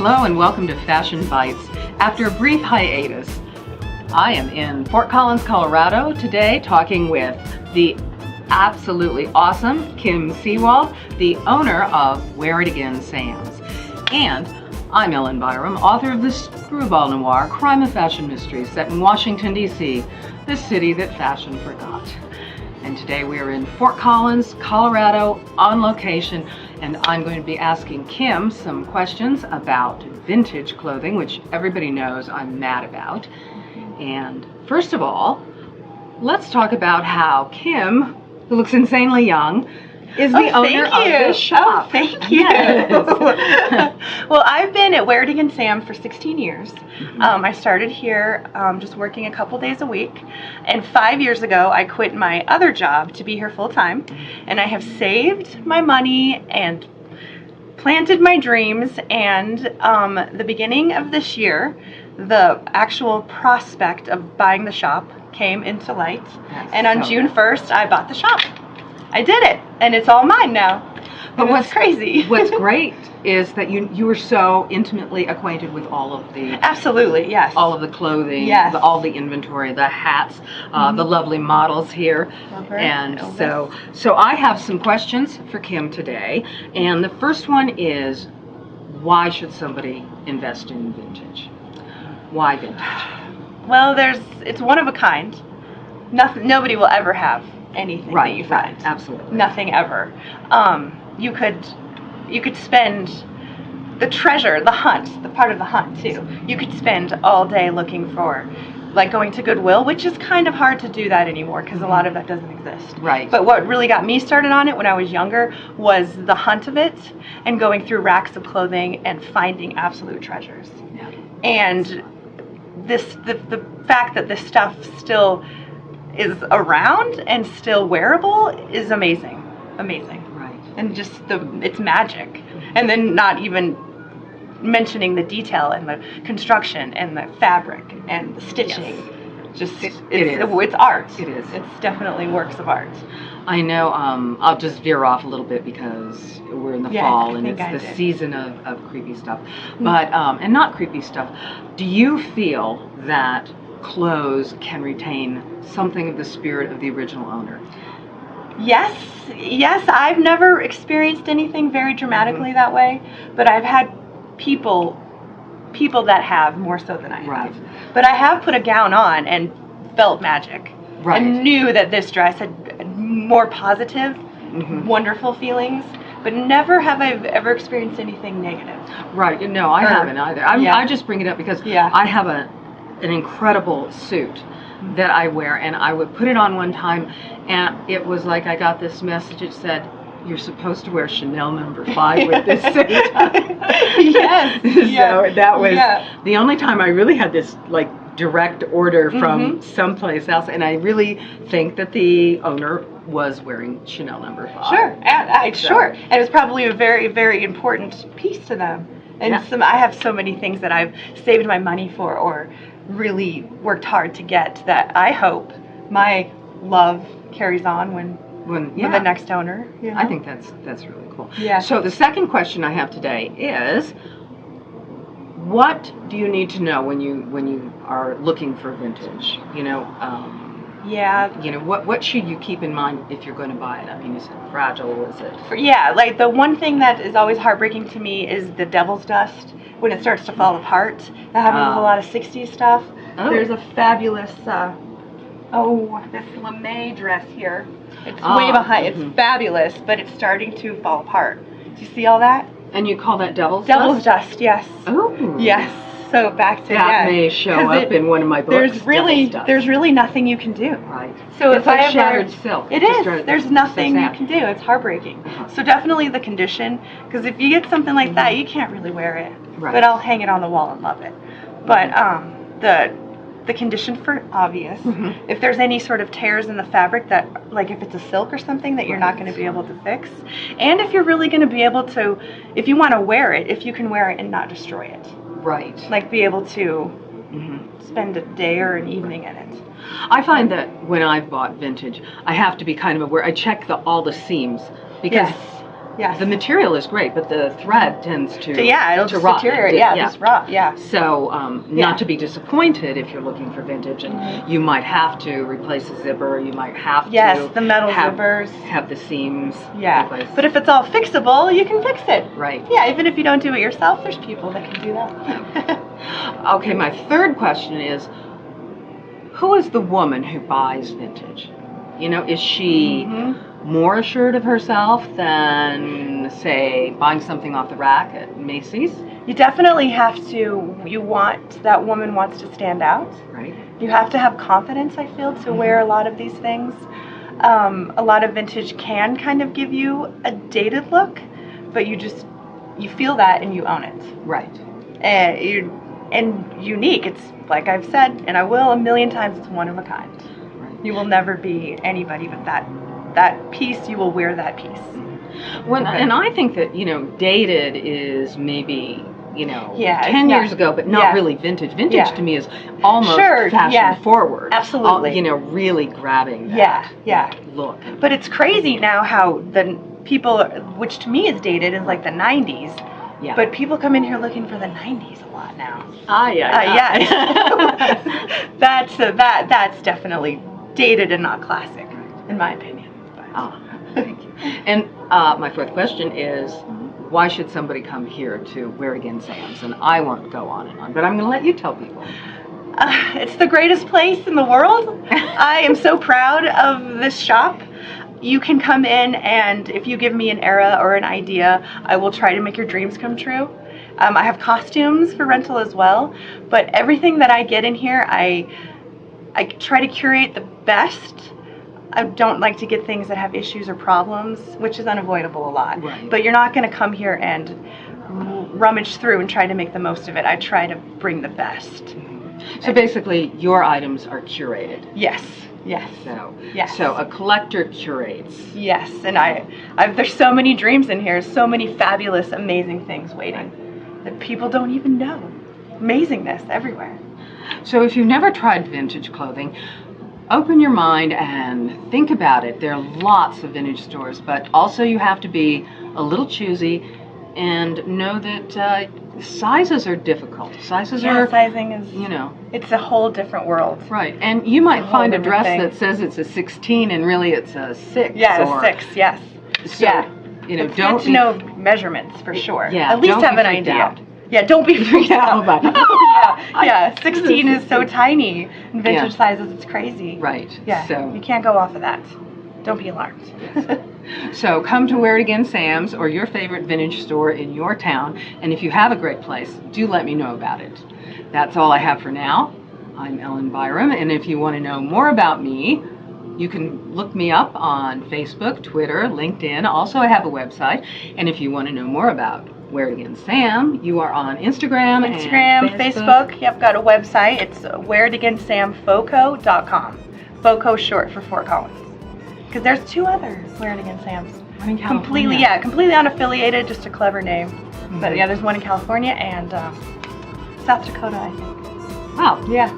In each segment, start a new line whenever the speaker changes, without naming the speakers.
Hello and welcome to Fashion Bites. After a brief hiatus, I am in Fort Collins, Colorado today talking with the absolutely awesome Kim Sewald, the owner of Wear It Again Sam's. And I'm Byerrum, author of the screwball noir crime and fashion mystery set in Washington, D.C., the city that fashion forgot. And today we are in Fort Collins, Colorado, on location, and I'm going to be asking Kim some questions about vintage clothing, which everybody knows I'm mad about. And first of all, let's talk about how Kim, who looks insanely young, is the owner of this shop.
Oh, thank you.
Yes.
Well, I've been at Wear It Again Sam for 16 years. I started here just working a couple days a week, and 5 years ago I quit my other job to be here full time, and I have saved my money and planted my dreams, and the beginning of this year, the actual prospect of buying the shop came into light, and on June 1st I bought the shop. I did it, and it's all mine now. But what's crazy?
What's great is that you were so intimately acquainted with all of the
absolutely, yes,
all of the clothing,
yes,
all the inventory, the hats, the lovely models here, and so I have some questions for Kim today, and the first one is, why should somebody invest in vintage? Why vintage?
Well, it's one of a kind. Nobody will ever have anything that you find.
Right, absolutely.
Nothing ever. You could spend the treasure, the hunt, the part of the hunt too. You could spend all day looking for, like going to Goodwill, which is kind of hard to do that anymore because a lot of that doesn't exist.
Right.
But what really got me started on it when I was younger was the hunt of it and going through racks of clothing and finding absolute treasures.
Yeah.
And the fact that this stuff still is around and still wearable is amazing.
Right.
And just it's magic. And then not even mentioning the detail and the construction and the fabric and the stitching.
Yes.
Just
it's
art.
It is.
It's definitely works of art.
I know. I'll just veer off a little bit because we're in the fall and it's the season of creepy stuff. But and not creepy stuff. Do you feel that clothes can retain something of the spirit of the original owner?
Yes, I've never experienced anything very dramatically that way, but I've had people that have, more so than I have.
Right.
But I have put a gown on and felt magic.
Right.
And knew that this dress had more positive, wonderful feelings, but never have I ever experienced anything negative.
Right. No, I haven't either. I just bring it up because I have an incredible suit that I wear, and I would put it on one time, and it was like I got this message. It said, "You're supposed to wear Chanel No. 5 with this suit."
Yes.
So that was the only time I really had this like direct order from someplace else, and I really think that the owner was wearing Chanel No. 5.
Sure. And it was probably a very, very important piece to them. And I have so many things that I've saved my money for or really worked hard to get that I hope my love carries on when the next owner. You know?
I think that's really cool.
Yeah. So
the second question I have today is, what do you need to know when you are looking for vintage? You know, what should you keep in mind if you're going to buy it? I mean, is it fragile? Is it?
Like the one thing that is always heartbreaking to me is the devil's dust when it starts to fall apart. That happens with a lot of 60s stuff. There's a fabulous this lame dress here. It's way behind. It's fabulous, but it's starting to fall apart. Do you see all that?
And you call that devil's
dust? Yes.
Oh.
Yes. So back to
that may show up in one of my books.
There's really nothing you can do.
Right.
So
it's like shattered silk.
It is. There's nothing you can do. It's heartbreaking. So definitely the condition, because if you get something like that, you can't really wear it.
Right.
But I'll hang it on the wall and love it. But the condition for obvious. If there's any sort of tears in the fabric that, like if it's a silk or something that you're not going to be able to fix, and if you're really going to be able to, if you want to wear it, if you can wear it and not destroy it.
Right.
Like be able to spend a day or an evening in it.
I find that when I've bought vintage, I have to be kind of aware. I check all the seams because
Yes.
The material is great, but the thread tends to
it'll
to
just
rot.
deteriorate. Yeah, just rot. Yeah.
So
Yeah.
not to be disappointed if you're looking for vintage, and you might have to replace a zipper. You might have to
the metal zippers.
have the seams
Yeah.
replaced.
But if it's all fixable, you can fix it.
Right.
Yeah, even if you don't do it yourself, there's people that can do that.
Okay, my third question is, who is the woman who buys vintage? You know, is she more assured of herself than, say, buying something off the rack at Macy's?
You definitely have to, that woman wants to stand out.
Right.
You have to have confidence, I feel, to wear a lot of these things. A lot of vintage can kind of give you a dated look, but you feel that and you own it.
Right.
And unique. It's like I've said, and I will a million times, it's one of a kind.
Right.
You will never be anybody but that piece. You will wear that piece.
And I think that, you know, dated is maybe, you know,
Yeah,
10 years ago, but not really vintage. Vintage to me is almost fashion forward.
Absolutely.
You know, really grabbing that look.
But it's crazy now how the people, which to me is dated, is like the 90s.
Yeah.
But people come in here looking for the 90s a lot now.
Yeah.
That's definitely dated and not classic, in my opinion.
Thank you. And my fourth question is, why should somebody come here to Wear It Again Sam's? And I won't go on and on, but I'm going to let you tell people.
It's the greatest place in the world. I am so proud of this shop. You can come in, and if you give me an era or an idea, I will try to make your dreams come true. I have costumes for rental as well, but everything that I get in here, I try to curate the best. I don't like to get things that have issues or problems, which is unavoidable a lot.
Right.
But you're not going to come here and rummage through and try to make the most of it. I try to bring the best.
So basically, your items are curated.
Yes. Yes.
So a collector curates.
Yes, and there's so many dreams in here, so many fabulous, amazing things waiting that people don't even know. Amazingness everywhere.
So if you've never tried vintage clothing, open your mind and think about it. There are lots of vintage stores, but also you have to be a little choosy and know that sizes are difficult. Sizing is, you know,
it's a whole different world.
Right, and you might find a dress that says it's a 16 and really it's a 6.
Yeah, a 6, yes.
So, you know,
it's good to know measurements for sure.
Yeah,
at least have an idea.
Out.
Yeah, don't be freaked out
about it.
Yeah, 16 is so tiny. In vintage sizes, it's crazy.
Right.
Yeah,
so
you can't go off of that. Don't be alarmed.
So come to Wear It Again Sam's or your favorite vintage store in your town, and if you have a great place, do let me know about it. That's all I have for now. I'm Ellen Byerrum, and if you want to know more about me, you can look me up on Facebook, Twitter, LinkedIn. Also, I have a website, and if you want to know more about Wear It Again Sam, you are on Instagram and
Facebook. Yep, got a website. It's wearitagainsamfoco.com. Foco short for Fort Collins. Because there's 2 other Wear It Again Sam's.
One in
completely unaffiliated, just a clever name. But yeah, there's one in California and South Dakota, I think.
Wow.
Yeah.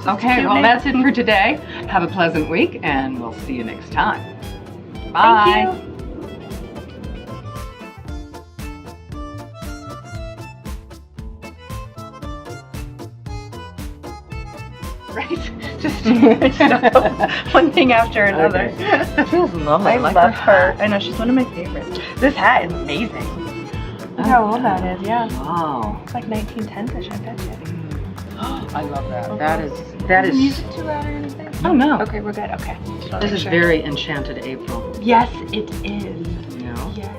Okay, well that's it for today. Have a pleasant week, and we'll see you next time. Bye.
Thank you. Right? Just one thing after another.
Okay. She was lovely.
I love her. I know, she's one of my favorites. This hat is amazing. Look how old that is, yeah.
Wow.
It's like 1910-ish, I bet you.
I love that. That is
music too loud or anything?
Oh no.
Okay, we're good. Okay.
This is very Enchanted April.
Yes, it is.
You know?
Yes.